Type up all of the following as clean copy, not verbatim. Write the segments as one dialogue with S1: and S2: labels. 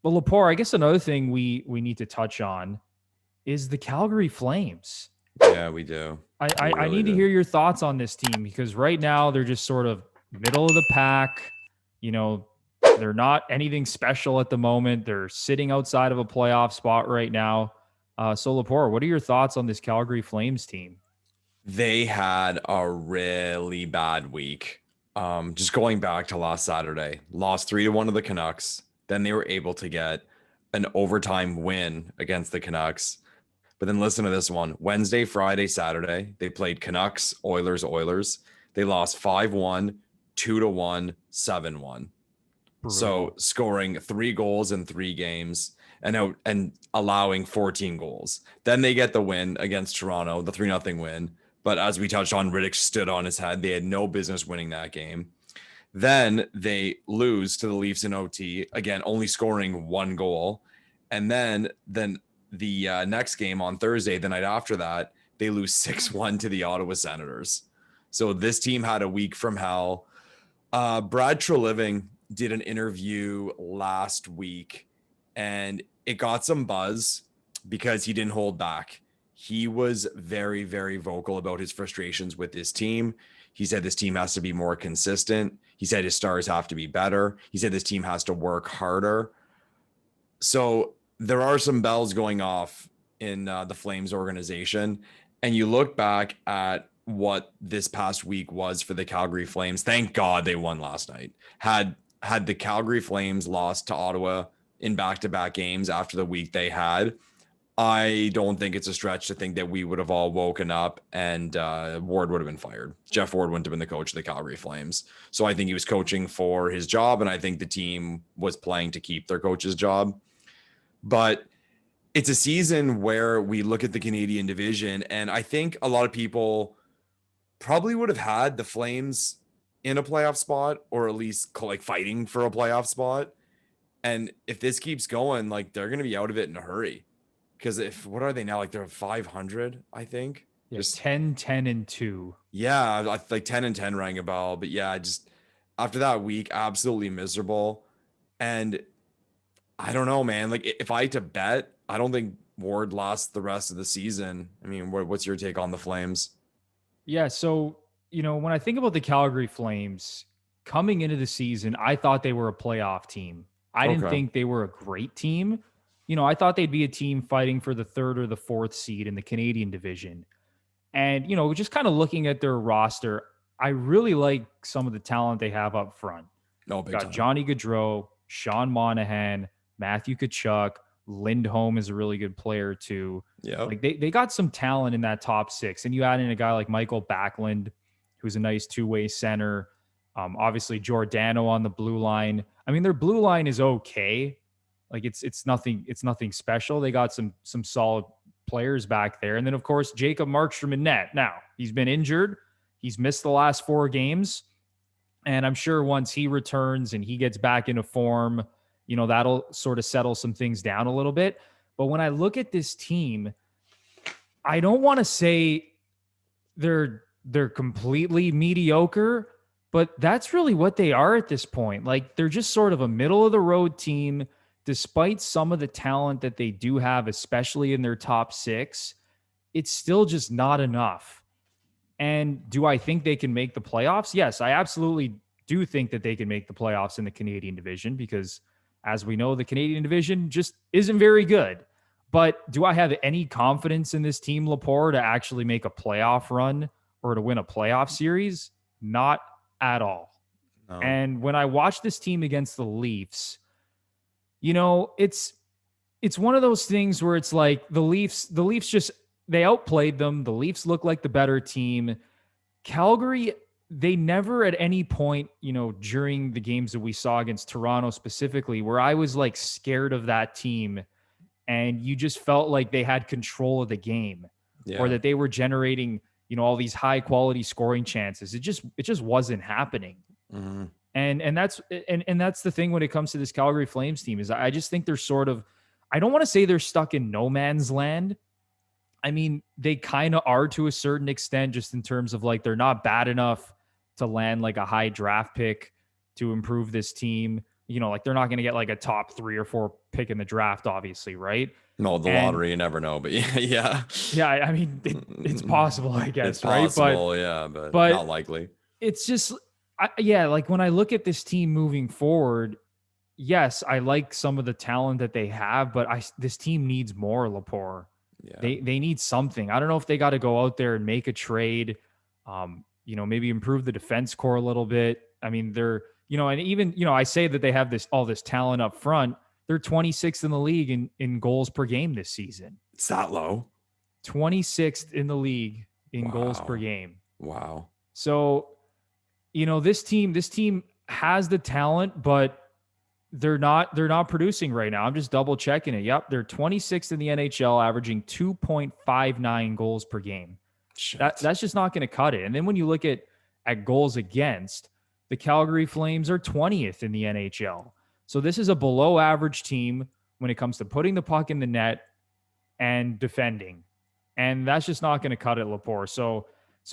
S1: But Lepore, I guess another thing we need to touch on is the Calgary Flames.
S2: Yeah, we do. We
S1: I
S2: really
S1: need to
S2: do.
S1: hear your thoughts on this team because right now they're just sort of middle of the pack. You know, they're not anything special at the moment. They're sitting outside of a playoff spot right now. So, Lepore, what are your thoughts on this Calgary Flames team?
S2: They had a really bad week. Just going back to last Saturday, lost 3-1 to the Canucks. Then they were able to get an overtime win against the Canucks. But then listen to this one. Wednesday, Friday, Saturday, they played Canucks, Oilers, Oilers. They lost 5-1, 2-1, 7-1. So
S1: Brutal.
S2: scoring 3 goals in 3 games and allowing 14 goals. Then they get the win against Toronto, the 3-0 win. But as we touched on, Riddick stood on his head. They had no business winning that game. Then they lose to the Leafs in OT, again, only scoring 1 goal. And then the next game on Thursday, the night after that, they lose 6-1 to the Ottawa Senators. So this team had a week from hell. Brad Treliving did an interview last week, and it got some buzz because he didn't hold back. He was very, very vocal about his frustrations with his team. He said this team has to be more consistent. He said his stars have to be better. He said this team has to work harder. So there are some bells going off in the Flames organization. And you look back at what this past week was for the Calgary Flames. Thank God they won last night. Had the Calgary Flames lost to Ottawa in back-to-back games after the week they had, I don't think it's a stretch to think that we would have all woken up and Ward would have been fired. Jeff Ward wouldn't have been the coach of the Calgary Flames. So I think he was coaching for his job, and I think the team was playing to keep their coach's job. But it's a season where we look at the Canadian division, and I think a lot of people probably would have had the Flames in a playoff spot, or at least like fighting for a playoff spot. And if this keeps going, like they're going to be out of it in a hurry. Because what are they now? Like they're 500, I think.
S1: Yeah,
S2: Just
S1: 10, 10, and 2.
S2: Yeah, like 10-10 rang a bell. But yeah, just after that week, absolutely miserable. And I don't know, man. Like if I had to bet, I don't think Ward lasts the rest of the season. I mean, what's your take on the Flames?
S1: Yeah, so, when I think about the Calgary Flames coming into the season, I thought they were a playoff team. I didn't
S2: Okay.
S1: think they were a great team. I thought they'd be a team fighting for the third or the fourth seed in the Canadian division. And, just kind of looking at their roster, I really like some of the talent they have up front.
S2: No, big
S1: Got
S2: time.
S1: Johnny Gaudreau, Sean Monahan, Matthew Tkachuk, Lindholm is a really good player too.
S2: Yeah.
S1: Like they got some talent in that top six. And you add in a guy like Michael Backlund, who's a nice two-way center. Obviously Giordano on the blue line. I mean, their blue line is okay. Like it's nothing special. They got some solid players back there. And then of course Jacob Markstrom in net. Now, he's been injured. He's missed the last 4 games. And I'm sure once he returns and he gets back into form, that'll sort of settle some things down a little bit. But when I look at this team, I don't want to say they're completely mediocre, but that's really what they are at this point. Like they're just sort of a middle of the road team, despite some of the talent that they do have, especially in their top 6. It's still just not enough. And do I think they can make the playoffs? Yes, I absolutely do think that they can make the playoffs in the Canadian division because, as we know, the Canadian division just isn't very good. But do I have any confidence in this team, Lepore, to actually make a playoff run or to win a playoff series? Not at all.
S2: No.
S1: And when I watch this team against the Leafs, it's one of those things where it's like the Leafs just they outplayed them. The Leafs look like the better team. Calgary, they never at any point, during the games that we saw against Toronto specifically, where I was like scared of that team and you just felt like they had control of the game or that they were generating, all these high quality scoring chances. It just wasn't happening.
S2: Mm-hmm.
S1: And that's the thing when it comes to this Calgary Flames team is I just think they're sort of, I don't want to say they're stuck in no man's land. I mean, they kind of are to a certain extent, just in terms of like, they're not bad enough to land like a high draft pick to improve this team. like they're not going to get like a top 3 or 4 pick in the draft, obviously, right?
S2: No, the lottery, you never know, but yeah.
S1: Yeah, I mean, it's possible, I guess,
S2: It's
S1: right?
S2: possible, yeah, but
S1: But
S2: not likely.
S1: it's just, like when I look at this team moving forward, yes, I like some of the talent that they have, but this team needs more, Lepore.
S2: Yeah.
S1: They need something. I don't know if they got to go out there and make a trade, maybe improve the defense core a little bit. I mean, they're, and even, I say that they have all this talent up front. They're 26th in the league in goals per game this season.
S2: It's that low.
S1: 26th in the league in goals per game.
S2: Wow.
S1: So, this team has the talent, but they're not producing right now. I'm just double checking it. Yep, they're 26th in the NHL, averaging 2.59 goals per game. That's just not going to cut it. And then when you look at goals against, the Calgary Flames are 20th in the NHL. So this is a below average team when it comes to putting the puck in the net and defending. And that's just not going to cut it, Lepore. So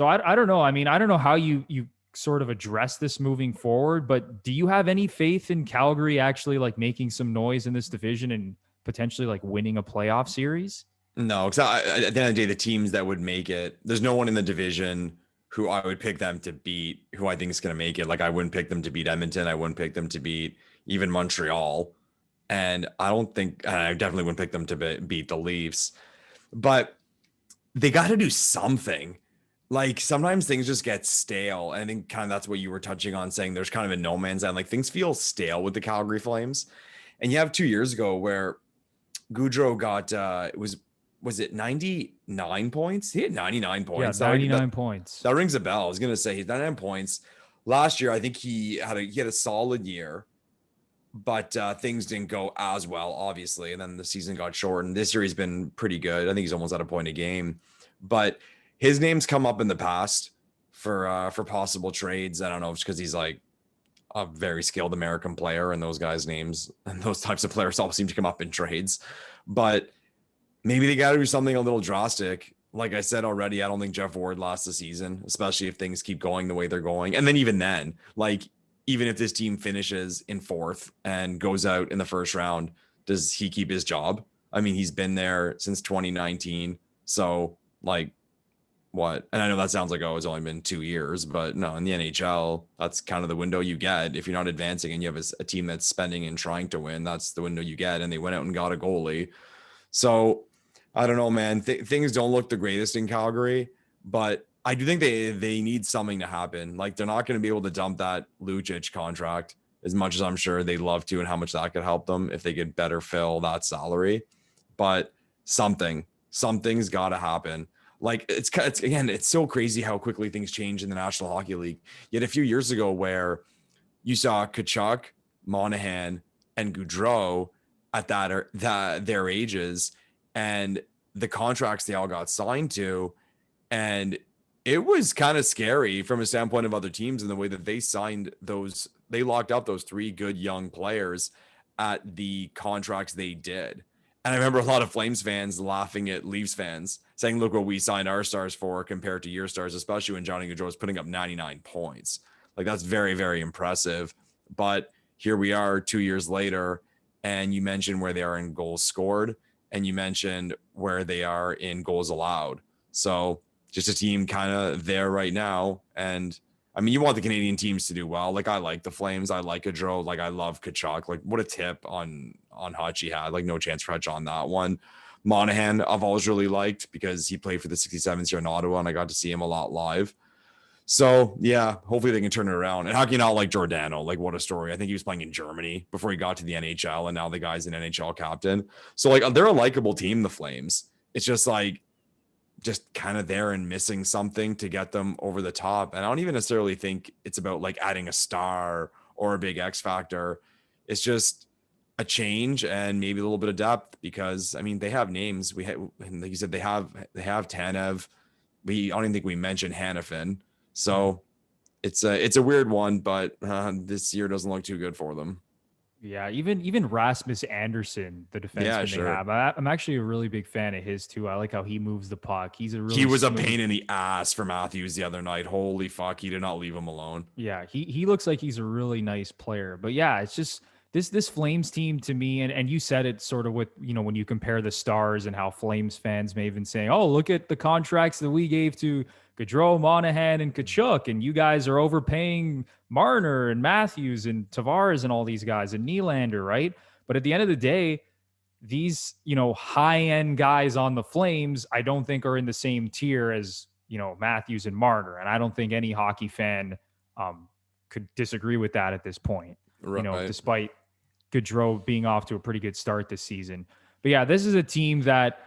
S1: I don't know. I mean, I don't know how you sort of address this moving forward, but do you have any faith in Calgary actually like making some noise in this division and potentially like winning a playoff series?
S2: No, because at the end of the day, the teams that would make it, there's no one in the division who I would pick them to beat, who I think is going to make it. Like I wouldn't pick them to beat Edmonton. I wouldn't pick them to beat even Montreal. And I definitely wouldn't pick them to beat the Leafs. But they got to do something. Like sometimes things just get stale. And I think kind of that's what you were touching on, saying there's kind of a no man's land. Like things feel stale with the Calgary Flames. And you have 2 years ago where Gaudreau got, was it 99 points? He had 99 points.
S1: Yeah, 99 points.
S2: That rings a bell. I was going to say he's 99 points. Last year, I think he had a solid year, but things didn't go as well, obviously. And then the season got shortened. This year, he's been pretty good. I think he's almost at a point a game. But his name's come up in the past for possible trades. I don't know, just because he's like a very skilled American player, and those guys' names and those types of players all seem to come up in trades. But maybe they got to do something a little drastic. Like I said already, I don't think Jeff Ward lasts the season, especially if things keep going the way they're going. And then even if this team finishes in 4th and goes out in the first round, does he keep his job? I mean, he's been there since 2019. So like what? And I know that sounds like, it's only been 2 years, but no, in the NHL, that's kind of the window you get. If you're not advancing and you have a team that's spending and trying to win, that's the window you get. And they went out and got a goalie. So I don't know, man. Things don't look the greatest in Calgary, but I do think they need something to happen. Like they're not going to be able to dump that Lucic contract as much as I'm sure they'd love to, and how much that could help them if they could better fill that salary. But something's got to happen. Like it's so crazy how quickly things change in the National Hockey League. Yet a few years ago, where you saw Tkachuk, Monahan, and Gaudreau at their ages, and the contracts they all got signed to, and it was kind of scary from a standpoint of other teams in the way that they signed those. They locked up those 3 good young players at the contracts they did. And I remember a lot of Flames fans laughing at Leafs fans saying, look what we signed our stars for compared to your stars, especially when Johnny Gaudreau was putting up 99 points. Like that's very, very impressive. But here we are 2 years later, and you mentioned where they are in goals scored, and you mentioned where they are in goals allowed. So just a team kind of there right now. And I mean, you want the Canadian teams to do well. Like I like the Flames. I like Gaudreau. Like I love Tkachuk. Like what a tip on Hutch he had. Like no chance for Hutch on that one. Monahan I've always really liked because he played for the 67s here in Ottawa, and I got to see him a lot live. So yeah, hopefully they can turn it around. And how can you not like Giordano? Like what a story. I think he was playing in Germany before he got to the NHL, and now the guy's an NHL captain. So like they're a likable team, the Flames. It's just like just kind of there and missing something to get them over the top. And I don't even necessarily think it's about like adding a star or a big X factor. It's just a change and maybe a little bit of depth, because I mean, they have names. Like you said, they have Tanev. I don't even think we mentioned Hannafin. So it's a weird one, but this year doesn't look too good for them.
S1: Yeah, even Rasmus Anderson, the defenseman they have. I'm actually a really big fan of his too. I like how he moves the puck. He was
S2: a pain in the ass for Matthews the other night. Holy fuck, he did not leave him alone.
S1: Yeah, he looks like he's a really nice player. But yeah, it's just this Flames team to me, and you said it sort of with, when you compare the stars and how Flames fans may have been saying, oh, look at the contracts that we gave to Gaudreau, Monahan, and Kachuk, and you guys are overpaying Marner and Matthews and Tavares and all these guys and Nylander, right? But at the end of the day, these, high-end guys on the Flames, I don't think are in the same tier as, Matthews and Marner. And I don't think any hockey fan could disagree with that at this point,
S2: Right.
S1: Despite Gaudreau being off to a pretty good start this season. But yeah, this is a team that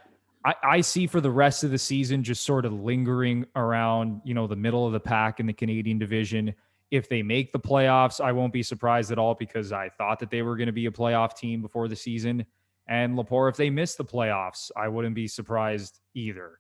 S1: I see for the rest of the season just sort of lingering around, the middle of the pack in the Canadian division. If they make the playoffs, I won't be surprised at all because I thought that they were going to be a playoff team before the season. And Lepore, if they miss the playoffs, I wouldn't be surprised either.